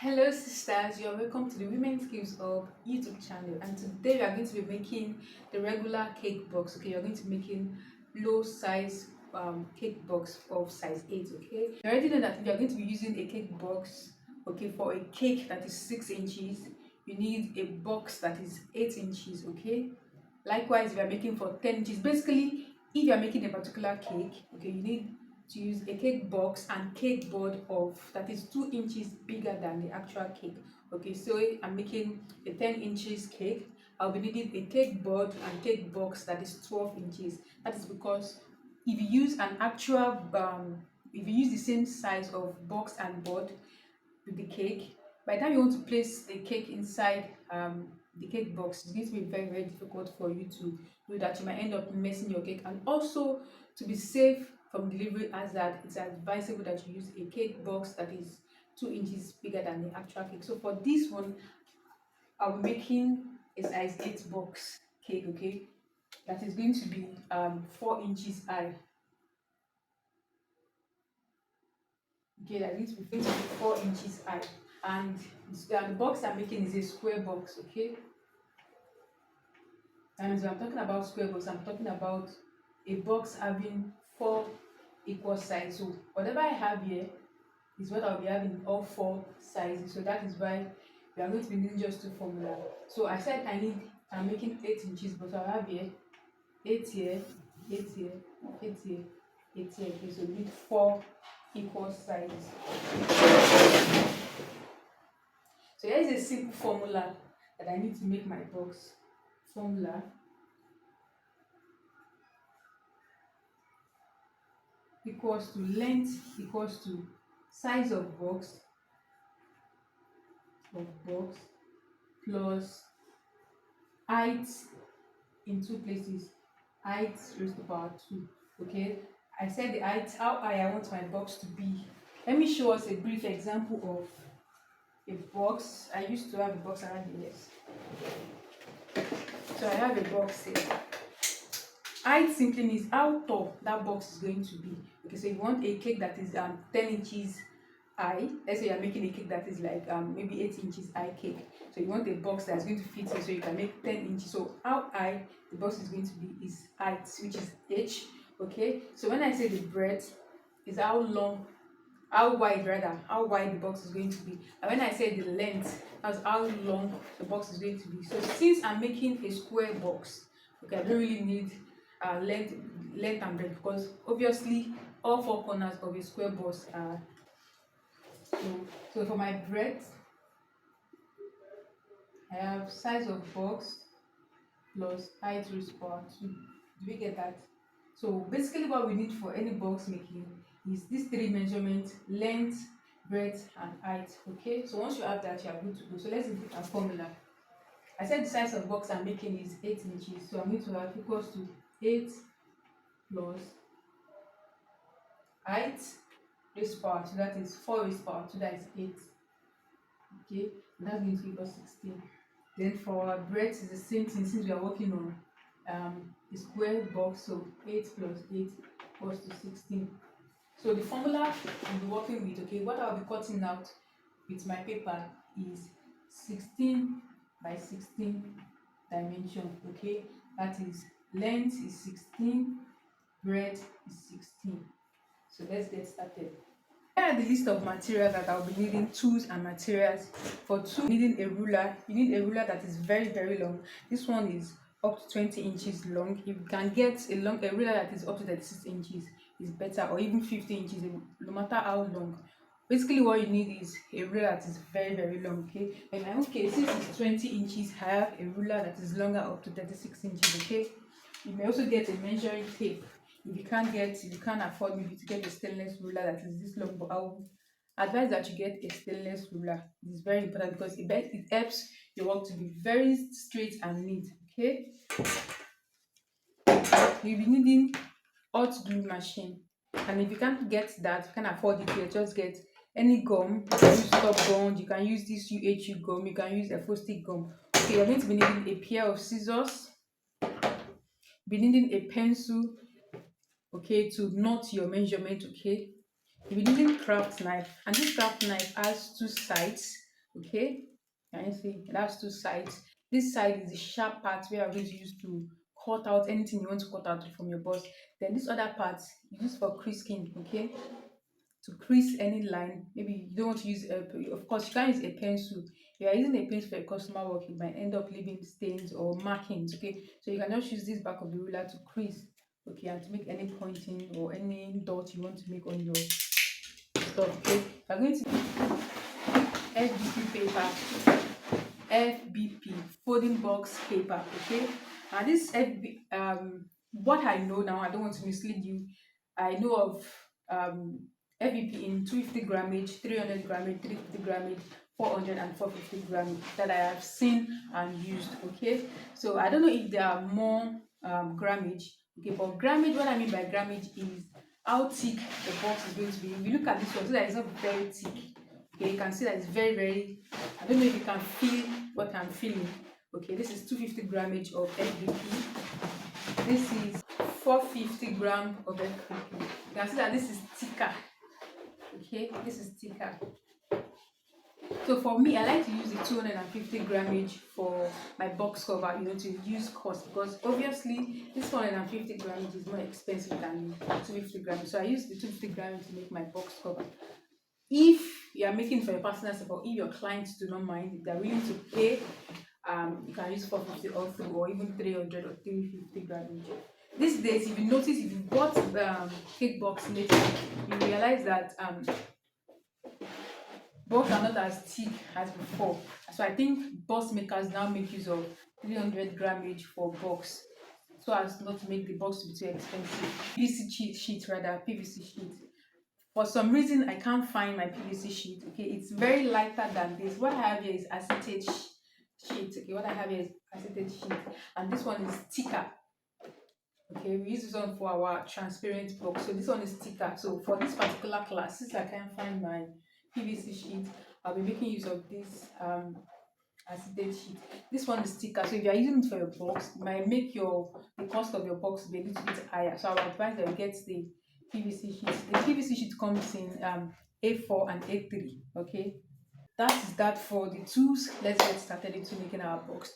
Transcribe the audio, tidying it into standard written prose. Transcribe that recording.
Hello sisters, you're welcome to the Women Skills Hub YouTube channel, and today we are going to be making the regular cake box. Okay, you're going to be making low size cake box of size 8. Okay, you already know that if you're going to be using a cake box, okay, for a cake that is 6 inches, you need a box that is 8 inches. Okay, likewise if you're making for 10 inches, basically if you're making a particular cake, okay, you need to use a cake box and cake board of that is 2 inches bigger than the actual cake. Okay, so if I'm making a 10 inches cake, I'll be needing a cake board and cake box that is 12 inches. That is because if you use an actual if you use the same size of box and board with the cake, by the time you want to place the cake inside the cake box, it's going to be very difficult for you to do that. You might end up messing your cake, and also to be safe from delivery hazard, it's advisable that you use a cake box that is 2 inches bigger than the actual cake. So for this one, I'll be making a size 8 box cake. Okay, that is going to be 4 inches high. Okay, that is going to be 4 inches high, and the box I'm making is a square box. Okay, and when I'm talking about square box, I'm talking about a box having 4 equal sides. So whatever I have here is what I'll be having in all 4 sizes. So that is why we are going to be needing just 2 formula. So I said I'm making 8 inches, but I have here 8 here, 8 here, 8 here, 8 here. Okay, so we need 4 equal sizes. So here is a simple formula that I need to make my box. Formula equals to length equals to size of box plus height in 2 places, height raised to power 2. Okay, I said the height, how high I want my box to be. Let me show us a brief example of a box. I used to have a box around the ears, so I have a box here. Height simply means how tall that box is going to be. Okay, so you want a cake that is 10 inches high. Let's say you're making a cake that is like maybe 8 inches high cake. So you want a box that's going to fit here, so you can make 10 inches. So how high the box is going to be is height, which is h. Okay, so when I say the breadth is how wide the box is going to be, and when I say the length, that's how long the box is going to be. So since I'm making a square box, okay, I don't really need length and breadth, because obviously all 4 corners of a square box are so for my breadth, I have size of box plus height raised to power 2. Do we get that? So basically what we need for any box making is these 3 measurements: length, breadth and height. Okay, so once you have that, you are good to go. So let's input our formula. I said the size of box I'm making is 8 inches, so I'm going to have equals to 8 plus height raised to power 2, that is 4 raised to power 2, that is 8. Okay, that's going to give us 16. Then for our breadth is the same thing, since we are working on a square box, so 8 plus 8 equals to 16. So the formula we'll be working with, okay, what I'll be cutting out with my paper is 16 by 16 dimension. Okay, that is length is 16, breadth is 16. So let's get started. Here are the list of materials that I'll be needing: tools and materials. For tools, needing a ruler. You need a ruler that is very long. This one is up to 20 inches long. If you can get a ruler that is up to 36 inches, is better, or even 50 inches, no matter how long. Basically what you need is a ruler that is very long. Okay, in my own case, since it's 20 inches, I have a ruler that is longer, up to 36 inches. Okay, you may also get a measuring tape. If you can't afford maybe to get a stainless ruler that is this long, but I will advise that you get a stainless ruler. It is very important because it helps your work to be very straight and neat. Okay, you'll be needing hot glue machine, and if you can't get that, you can't afford it yet, just get any gum. You can use Top Bond, you can use this UHU gum, you can use a stick gum. Okay, you're going to be needing a pair of scissors, be needing a pencil, okay, to note your measurement. Okay, you'll be needing Kraft knife, and this Kraft knife has 2 sides. Okay, can you see? That's two sides. This side is the sharp part where I'm going to use to cut out anything you want to cut out from your box. Then this other part you use for creasing. Okay, to crease any line. Maybe you don't want to use of course you can't use a pencil. If you are using a pencil for a customer work, you might end up leaving stains or markings. Okay, so you can just use this back of the ruler to crease. Okay, and to make any pointing or any dot you want to make on your stuff. Okay, I'm going to FBP paper, FBP folding box paper. Okay, and this FB what I know now, I don't want to mislead you. I know of FBP in 250 grammage, 300 grammage, 350 grammage, 400 and 450 grammage that I have seen and used. Okay, so I don't know if there are more grammage. Okay, but grammage, what I mean by grammage is how thick the box is going to be. If you look at this one, so that it's not very thick. Okay, you can see that it's very, I don't know if you can feel what I'm feeling. Okay, this is 250 grammage of FBP. This is 450 gram of FBP. You can see that this is thicker. Okay, this is thicker. So for me, I like to use the 250 grammage for my box cover, to reduce cost, because obviously this 450 grammage is more expensive than 250 grammage. So I use the 250 grammage to make my box cover. If you are making for your personal support, if your clients do not mind, if they're willing to pay, you can use 450 or through, or even 300 or 350 grammage. These days, if you notice, if you bought cake box later, you realize that box are not as thick as before. So I think box makers now make use of 300 grammage for box, so as not to make the box to be too expensive. PVC sheet rather, PVC sheet. For some reason, I can't find my PVC sheet. Okay, it's very lighter than this. What I have here is acetate sheet. Okay, what I have here is acetate sheet, and this one is thicker. Okay, we use this one for our transparent box, so this one is thicker. So for this particular class, since I can't find my PVC sheet, I'll be making use of this acetate sheet. This one is thicker, so if you are using it for your box, it might make the cost of your box be a little bit higher. So I would advise that you get the PVC sheet. The PVC sheet comes in A4 and A3. Okay, that is that for the tools. Let's get started into making our box.